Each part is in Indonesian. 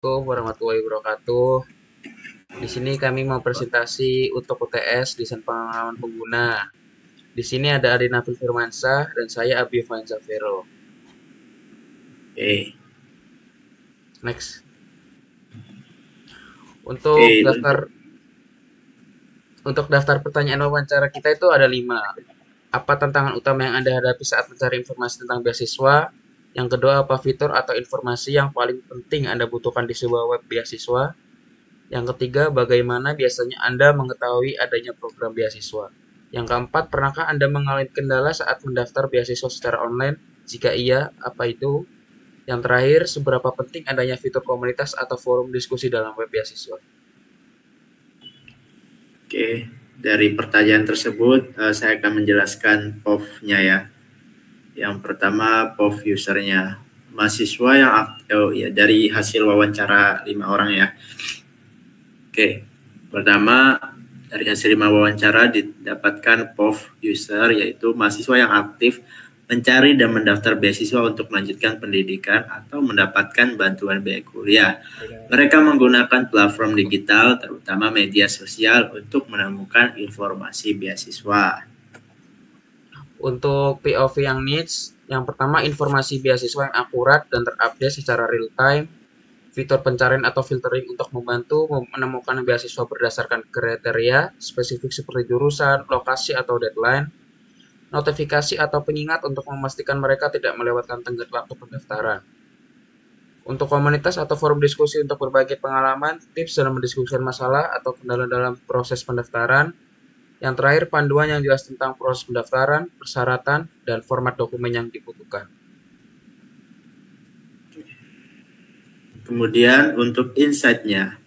Assalamualaikum warahmatullahi wabarakatuh. Di sini kami mau presentasi untuk UTS desain pengalaman pengguna. Di sini ada Arina Firmansyah dan saya Abi Fansal Vero. Oke, Next. oke, Untuk daftar pertanyaan wawancara kita itu ada 5. Apa tantangan utama yang Anda hadapi saat mencari informasi tentang beasiswa? Yang kedua, apa fitur atau informasi yang paling penting Anda butuhkan di sebuah web beasiswa? Yang ketiga, bagaimana biasanya Anda mengetahui adanya program beasiswa? Yang keempat, pernahkah Anda mengalami kendala saat mendaftar beasiswa secara online? Jika iya, apa itu? Yang terakhir, seberapa penting adanya fitur komunitas atau forum diskusi dalam web beasiswa? oke. Dari pertanyaan tersebut, saya akan menjelaskan POV-nya ya. Yang pertama, POV usernya. Mahasiswa yang ya, dari hasil wawancara 5 orang ya. Oke, pertama dari hasil 5 wawancara didapatkan POV user, yaitu mahasiswa yang aktif mencari dan mendaftar beasiswa untuk melanjutkan pendidikan atau mendapatkan bantuan biaya kuliah. Mereka menggunakan platform digital, terutama media sosial, untuk menemukan informasi beasiswa. Untuk POV yang needs, yang pertama informasi beasiswa yang akurat dan terupdate secara real time, fitur pencarian atau filtering untuk membantu menemukan beasiswa berdasarkan kriteria spesifik seperti jurusan, lokasi, atau deadline, notifikasi atau pengingat untuk memastikan mereka tidak melewatkan tenggat waktu pendaftaran. Untuk komunitas atau forum diskusi untuk berbagi pengalaman, tips dalam mendiskusikan masalah atau kendala dalam proses pendaftaran. Yang terakhir, panduan yang jelas tentang proses pendaftaran, persyaratan, dan format dokumen yang dibutuhkan. Kemudian untuk insight-nya,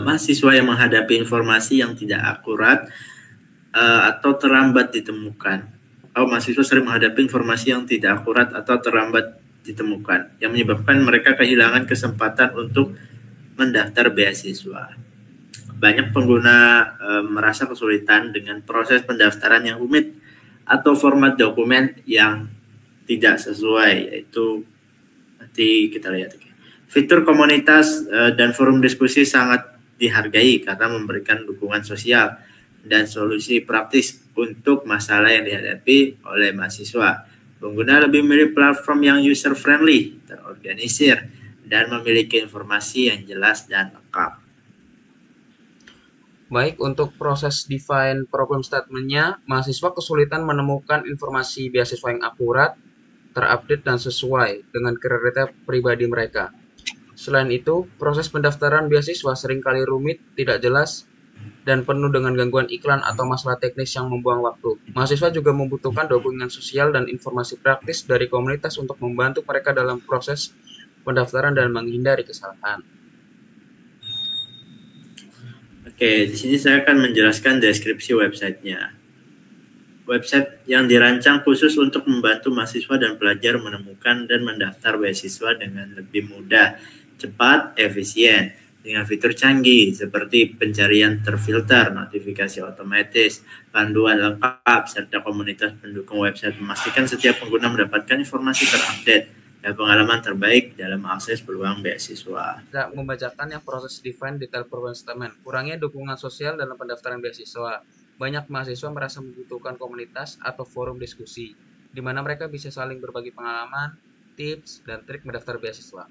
mahasiswa yang menghadapi informasi yang tidak akurat atau terlambat ditemukan. Mahasiswa sering menghadapi informasi yang tidak akurat atau terlambat ditemukan, yang menyebabkan mereka kehilangan kesempatan untuk mendaftar beasiswa. Banyak pengguna merasa kesulitan dengan proses pendaftaran yang rumit atau format dokumen yang tidak sesuai, yaitu nanti kita lihat. Fitur komunitas dan forum diskusi sangat dihargai karena memberikan dukungan sosial dan solusi praktis untuk masalah yang dihadapi oleh mahasiswa. Pengguna lebih memilih platform yang user-friendly, terorganisir, dan memiliki informasi yang jelas dan lengkap. Baik, untuk proses define problem statement-nya, mahasiswa kesulitan menemukan informasi beasiswa yang akurat, terupdate, dan sesuai dengan kriteria pribadi mereka. Selain itu, proses pendaftaran beasiswa seringkali rumit, tidak jelas, dan penuh dengan gangguan iklan atau masalah teknis yang membuang waktu. Mahasiswa juga membutuhkan dukungan sosial dan informasi praktis dari komunitas untuk membantu mereka dalam proses pendaftaran dan menghindari kesalahan. Oke, di sini saya akan menjelaskan deskripsi websitenya. Website yang dirancang khusus untuk membantu mahasiswa dan pelajar menemukan dan mendaftar beasiswa dengan lebih mudah, cepat, efisien, dengan fitur canggih seperti pencarian terfilter, notifikasi otomatis, panduan lengkap, serta komunitas pendukung website memastikan setiap pengguna mendapatkan informasi terupdate dan pengalaman terbaik dalam akses peluang beasiswa. Tidak membacakan yang proses define detail problem statement. Kurangnya dukungan sosial dalam pendaftaran beasiswa. Banyak mahasiswa merasa membutuhkan komunitas atau forum diskusi, di mana mereka bisa saling berbagi pengalaman, tips, dan trik mendaftar beasiswa.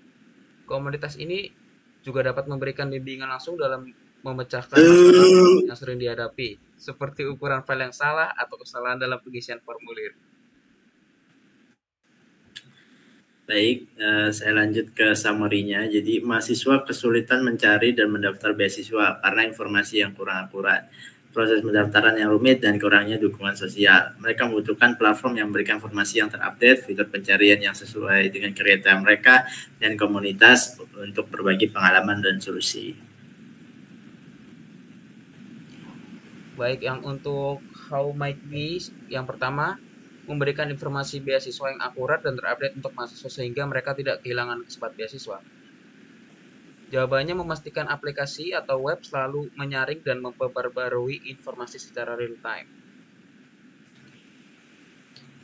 Komunitas ini juga dapat memberikan bimbingan langsung dalam memecahkan masalah yang sering dihadapi, seperti ukuran file yang salah atau kesalahan dalam pengisian formulir. Baik, saya lanjut ke summary-nya. Jadi, mahasiswa kesulitan mencari dan mendaftar beasiswa karena informasi yang kurang akurat, proses pendaftaran yang rumit, dan kurangnya dukungan sosial. Mereka membutuhkan platform yang memberikan informasi yang terupdate, fitur pencarian yang sesuai dengan kriteria mereka, dan komunitas untuk berbagi pengalaman dan solusi. Baik, yang untuk how might we, yang pertama, memberikan informasi beasiswa yang akurat dan terupdate untuk mahasiswa sehingga mereka tidak kehilangan kesempatan beasiswa. Jawabannya memastikan aplikasi atau web selalu menyaring dan memperbarui informasi secara real time.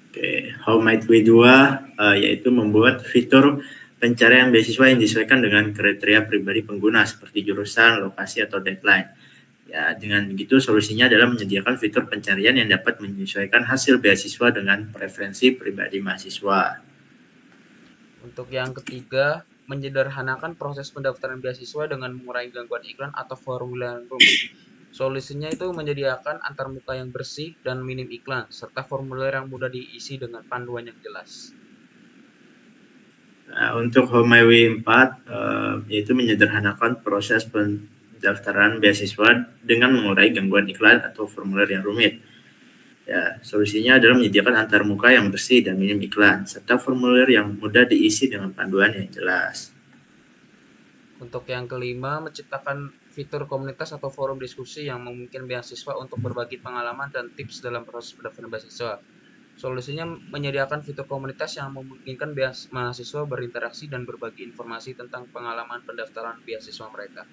Oke, how might we 2 yaitu membuat fitur pencarian beasiswa yang disesuaikan dengan kriteria pribadi pengguna seperti jurusan, lokasi, atau deadline. Ya, dengan begitu solusinya adalah menyediakan fitur pencarian yang dapat menyesuaikan hasil beasiswa dengan preferensi pribadi mahasiswa. Untuk yang ketiga, menyederhanakan proses pendaftaran beasiswa dengan mengurangi gangguan iklan atau formulir yang rumit. Solusinya itu menyediakan antarmuka yang bersih dan minim iklan, serta formulir yang mudah diisi dengan panduan yang jelas. Nah, untuk HomeAway 4, yaitu menyederhanakan proses pendaftaran beasiswa dengan mengurangi gangguan iklan atau formulir yang rumit. Ya, solusinya adalah menyediakan antarmuka yang bersih dan minim iklan, serta formulir yang mudah diisi dengan panduan yang jelas. Untuk yang kelima, menciptakan fitur komunitas atau forum diskusi yang memungkinkan beasiswa untuk berbagi pengalaman dan tips dalam proses pendaftaran beasiswa. Solusinya menyediakan fitur komunitas yang memungkinkan mahasiswa berinteraksi dan berbagi informasi tentang pengalaman pendaftaran beasiswa mereka.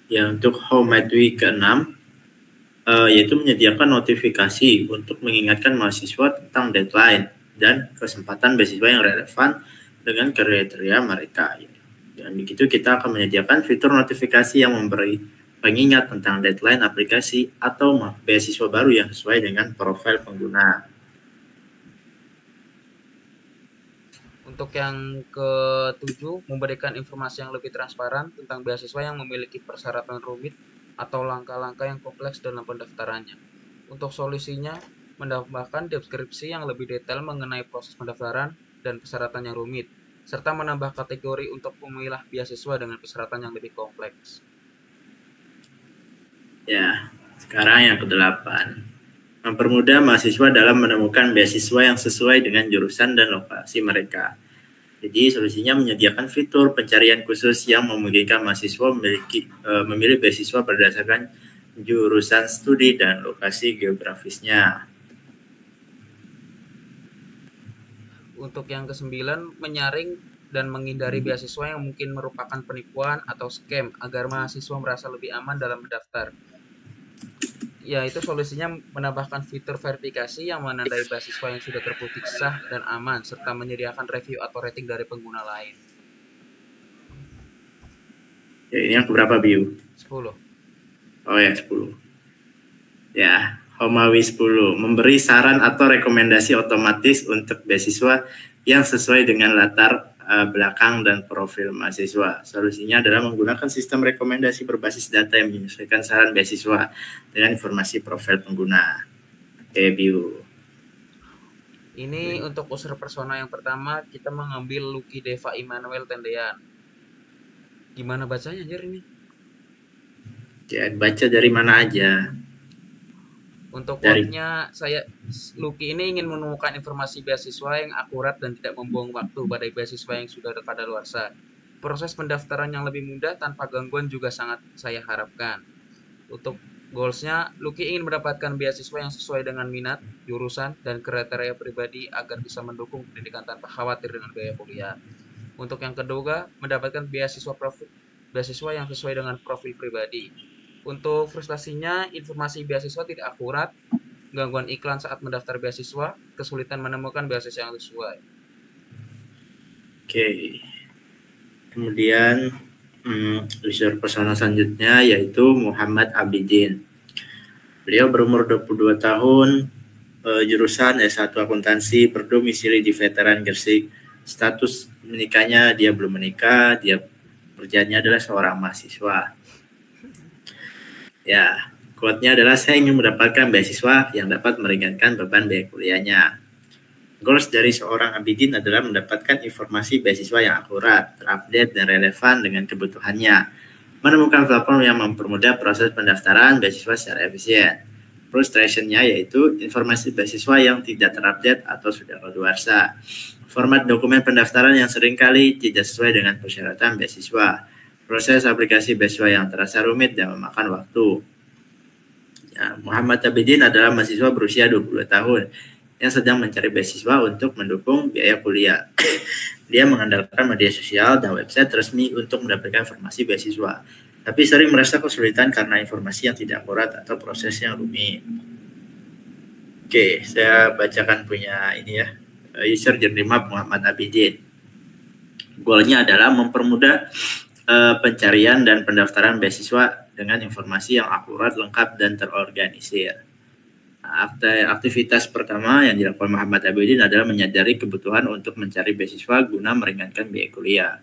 Ya, untuk HomeAway ke-6, yaitu menyediakan notifikasi untuk mengingatkan mahasiswa tentang deadline dan kesempatan beasiswa yang relevan dengan kriteria mereka. Dan begitu kita akan menyediakan fitur notifikasi yang memberi pengingat tentang deadline aplikasi atau beasiswa baru yang sesuai dengan profil pengguna. Untuk yang ketujuh, memberikan informasi yang lebih transparan tentang beasiswa yang memiliki persyaratan rumit atau langkah-langkah yang kompleks dalam pendaftarannya. Untuk solusinya, menambahkan deskripsi yang lebih detail mengenai proses pendaftaran dan persyaratan yang rumit, serta menambah kategori untuk pemilah beasiswa dengan persyaratan yang lebih kompleks. Ya, sekarang yang ke-8. Mempermudah mahasiswa dalam menemukan beasiswa yang sesuai dengan jurusan dan lokasi mereka. Jadi solusinya menyediakan fitur pencarian khusus yang memungkinkan mahasiswa memilih beasiswa berdasarkan jurusan studi dan lokasi geografisnya. Untuk yang kesembilan, menyaring dan menghindari beasiswa yang mungkin merupakan penipuan atau scam agar mahasiswa merasa lebih aman dalam mendaftar. Yaitu solusinya menambahkan fitur verifikasi yang menandai beasiswa yang sudah terbukti sah dan aman, serta menyediakan review atau rating dari pengguna lain. Ya, ini yang keberapa, Biu? 10. Oh ya, 10. Ya, HomeAway 10. Memberi saran atau rekomendasi otomatis untuk beasiswa yang sesuai dengan latar belakang dan profil mahasiswa. Solusinya adalah menggunakan sistem rekomendasi berbasis data yang menyesuaikan saran beasiswa dengan informasi profil pengguna. Review. Ini untuk user persona yang pertama, kita mengambil Lucky Deva Immanuel Tendean. Gimana bacanya anjir ini? Ya, baca dari mana aja. Untuk quote-nya, Lucky ini ingin menemukan informasi beasiswa yang akurat dan tidak membuang waktu pada beasiswa yang sudah kadaluarsa. Proses pendaftaran yang lebih mudah tanpa gangguan juga sangat saya harapkan. Untuk goals-nya, Lucky ingin mendapatkan beasiswa yang sesuai dengan minat, jurusan, dan kriteria pribadi agar bisa mendukung pendidikan tanpa khawatir dengan biaya kuliah. Untuk yang kedua, mendapatkan beasiswa yang sesuai dengan profil pribadi. Untuk frustasinya, informasi beasiswa tidak akurat, gangguan iklan saat mendaftar beasiswa, kesulitan menemukan beasiswa yang sesuai. Oke. Kemudian user persona selanjutnya yaitu Muhammad Abidin. Beliau berumur 22 tahun, jurusan S1 akuntansi, berdomisili di Veteran Gresik. Status menikahnya dia belum menikah, dia kerjanya adalah seorang mahasiswa. Ya, quote-nya adalah saya ingin mendapatkan beasiswa yang dapat meringankan beban biaya kuliahnya. Goals dari seorang Abidin adalah mendapatkan informasi beasiswa yang akurat, terupdate, dan relevan dengan kebutuhannya. Menemukan platform yang mempermudah proses pendaftaran beasiswa secara efisien. Frustration-nya yaitu informasi beasiswa yang tidak terupdate atau sudah kadaluarsa. Format dokumen pendaftaran yang seringkali tidak sesuai dengan persyaratan beasiswa. Proses aplikasi beasiswa yang terasa rumit dan memakan waktu. Ya, Muhammad Abidin adalah mahasiswa berusia 22 tahun yang sedang mencari beasiswa untuk mendukung biaya kuliah. Dia mengandalkan media sosial dan website resmi untuk mendapatkan informasi beasiswa, tapi sering merasa kesulitan karena informasi yang tidak akurat atau proses yang rumit. Oke, saya bacakan punya ini ya, user username Muhammad Abidin. Goalnya adalah mempermudah pencarian dan pendaftaran beasiswa dengan informasi yang akurat, lengkap, dan terorganisir. Aktivitas pertama yang dilakukan Muhammad Abidin adalah menyadari kebutuhan untuk mencari beasiswa guna meringankan biaya kuliah.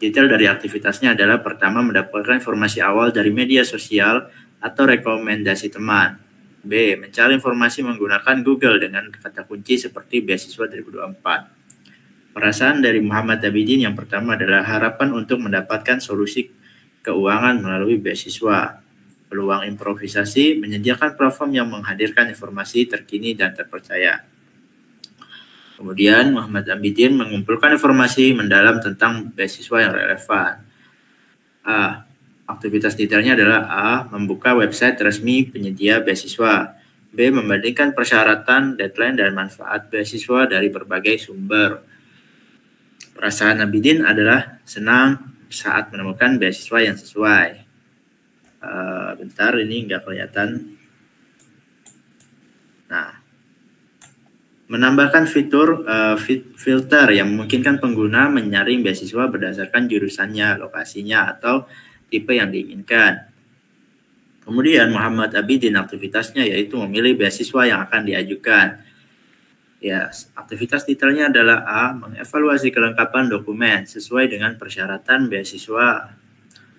Detail dari aktivitasnya adalah pertama, mendapatkan informasi awal dari media sosial atau rekomendasi teman. B. Mencari informasi menggunakan Google dengan kata kunci seperti beasiswa 2024. Perasaan dari Muhammad Abidin yang pertama adalah harapan untuk mendapatkan solusi keuangan melalui beasiswa. Peluang improvisasi menyediakan platform yang menghadirkan informasi terkini dan terpercaya. Kemudian Muhammad Abidin mengumpulkan informasi mendalam tentang beasiswa yang relevan. A. Aktivitas detailnya adalah A. Membuka website resmi penyedia beasiswa. B. Membandingkan persyaratan, deadline, dan manfaat beasiswa dari berbagai sumber. Perasaan Abidin adalah senang saat menemukan beasiswa yang sesuai. Bentar, ini nggak kelihatan. Nah, menambahkan fitur filter yang memungkinkan pengguna menyaring beasiswa berdasarkan jurusannya, lokasinya, atau tipe yang diinginkan. Kemudian Muhammad Abidin aktivitasnya yaitu memilih beasiswa yang akan diajukan. Ya, aktivitas detailnya adalah A. Mengevaluasi kelengkapan dokumen sesuai dengan persyaratan beasiswa.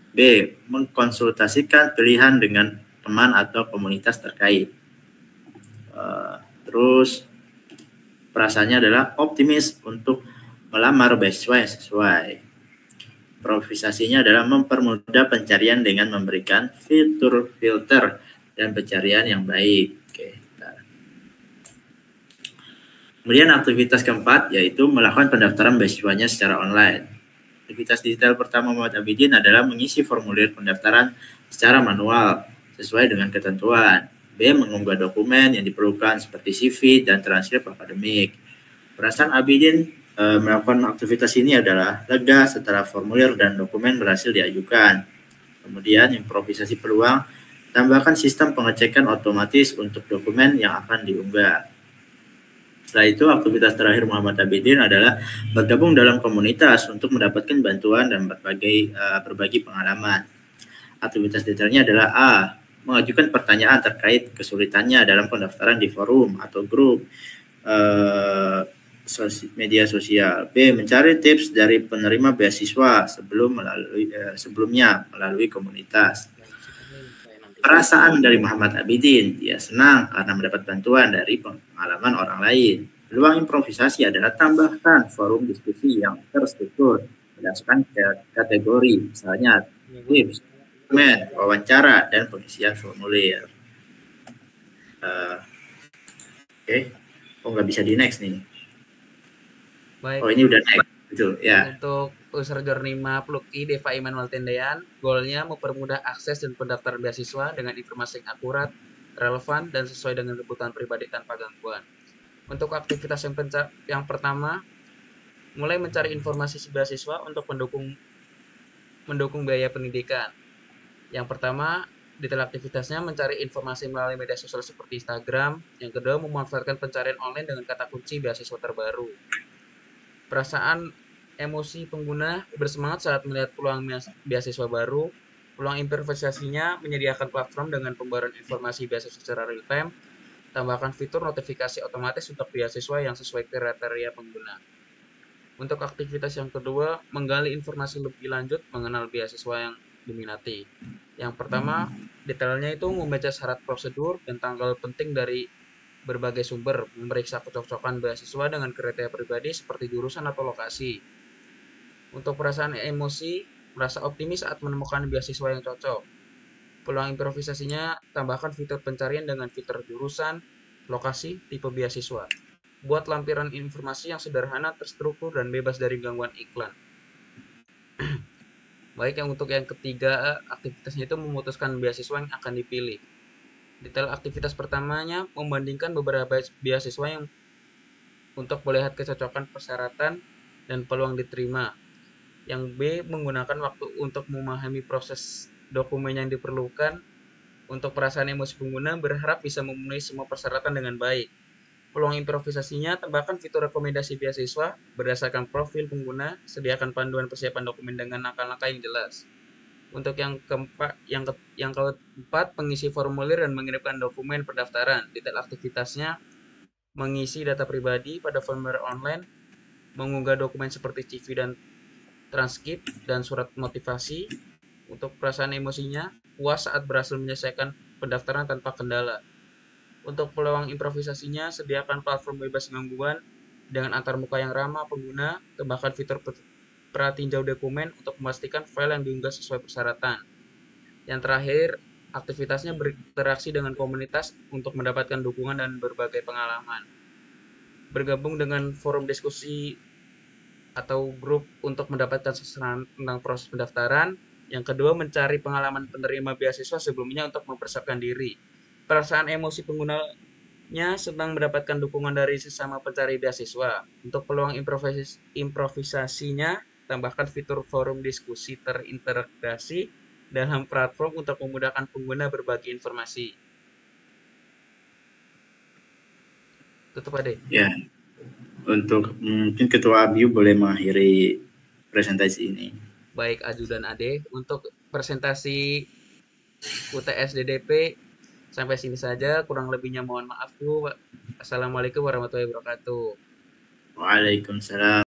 B. Mengkonsultasikan pilihan dengan teman atau komunitas terkait. Terus perasaannya adalah optimis untuk melamar beasiswa yang sesuai. Improvisasinya adalah mempermudah pencarian dengan memberikan fitur filter dan pencarian yang baik. Kemudian aktivitas keempat yaitu melakukan pendaftaran beasiswanya secara online. Aktivitas digital pertama Muhammad Abidin adalah mengisi formulir pendaftaran secara manual sesuai dengan ketentuan. B. Mengunggah dokumen yang diperlukan seperti CV dan transkrip akademik. Perasaan Abidin melakukan aktivitas ini adalah lega setelah formulir dan dokumen berhasil diajukan. Kemudian improvisasi peluang, tambahkan sistem pengecekan otomatis untuk dokumen yang akan diunggah. Setelah itu, aktivitas terakhir Muhammad Abidin adalah bergabung dalam komunitas untuk mendapatkan bantuan dan berbagi pengalaman. Aktivitas detailnya adalah A. Mengajukan pertanyaan terkait kesulitannya dalam pendaftaran di forum atau grup media sosial. B. Mencari tips dari penerima beasiswa sebelumnya melalui komunitas. Perasaan dari Muhammad Abidin, dia senang karena mendapat bantuan dari pengalaman orang lain. Peluang improvisasi adalah tambahkan forum diskusi yang terstruktur berdasarkan kategori, misalnya tips, dokumen, wawancara, dan pengisian formulir. Oh, nggak bisa di next nih. Baik. Oh, ini udah next, betul ya. Untuk user Journey Map Lucky Deva Immanuel Tendean, goalnya mempermudah akses dan pendaftaran beasiswa dengan informasi yang akurat, relevan, dan sesuai dengan kebutuhan pribadi tanpa gangguan. Untuk aktivitas yang pertama, mulai mencari informasi beasiswa untuk mendukung biaya pendidikan. Yang pertama, detail aktivitasnya mencari informasi melalui media sosial seperti Instagram. Yang kedua, memanfaatkan pencarian online dengan kata kunci beasiswa terbaru. Perasaan emosi pengguna bersemangat saat melihat peluang beasiswa baru. Peluang improvisasinya menyediakan platform dengan pembaruan informasi beasiswa secara real time. Tambahkan fitur notifikasi otomatis untuk beasiswa yang sesuai kriteria pengguna. Untuk aktivitas yang kedua, menggali informasi lebih lanjut mengenal beasiswa yang diminati. Yang pertama, detailnya itu membaca syarat prosedur dan tanggal penting dari berbagai sumber, memeriksa kecocokan beasiswa dengan kriteria pribadi seperti jurusan atau lokasi. Untuk perasaan emosi, merasa optimis saat menemukan beasiswa yang cocok. Peluang improvisasinya, tambahkan fitur pencarian dengan fitur jurusan, lokasi, tipe beasiswa. Buat lampiran informasi yang sederhana, terstruktur, dan bebas dari gangguan iklan. Baik, untuk yang ketiga, aktivitasnya itu memutuskan beasiswa yang akan dipilih. Detail aktivitas pertamanya membandingkan beberapa beasiswa yang untuk melihat kecocokan persyaratan dan peluang diterima. Yang B, menggunakan waktu untuk memahami proses dokumen yang diperlukan. Untuk perasaan emosi pengguna, berharap bisa memenuhi semua persyaratan dengan baik. peluang improvisasinya, tambahkan fitur rekomendasi beasiswa berdasarkan profil pengguna, sediakan panduan persiapan dokumen dengan langkah-langkah yang jelas. Untuk yang keempat, pengisi formulir dan mengirimkan dokumen pendaftaran. Detail aktivitasnya, mengisi data pribadi pada formulir online, mengunggah dokumen seperti CV dan transkrip dan surat motivasi. Untuk perasaan emosinya, puas saat berhasil menyelesaikan pendaftaran tanpa kendala. Untuk peluang improvisasinya, sediakan platform bebas gangguan dengan antarmuka yang ramah pengguna, tambahkan fitur pratinjau dokumen untuk memastikan file yang diunggah sesuai persyaratan. Yang terakhir, aktivitasnya berinteraksi dengan komunitas untuk mendapatkan dukungan dan berbagai pengalaman. Bergabung dengan forum diskusi atau grup untuk mendapatkan sasaran tentang proses pendaftaran. Yang kedua, mencari pengalaman penerima beasiswa sebelumnya untuk mempersiapkan diri. Perasaan emosi penggunanya sedang mendapatkan dukungan dari sesama pencari beasiswa. Untuk peluang improvisasinya, tambahkan fitur forum diskusi terintegrasi dalam platform untuk memudahkan pengguna berbagi informasi. Tutup Ade. Ya, untuk mungkin Ketua Abiu boleh mengakhiri presentasi ini. Baik Aju dan Ade, untuk presentasi UTS DDP sampai sini saja, kurang lebihnya mohon maaf dulu. Assalamualaikum warahmatullahi wabarakatuh. Waalaikumsalam.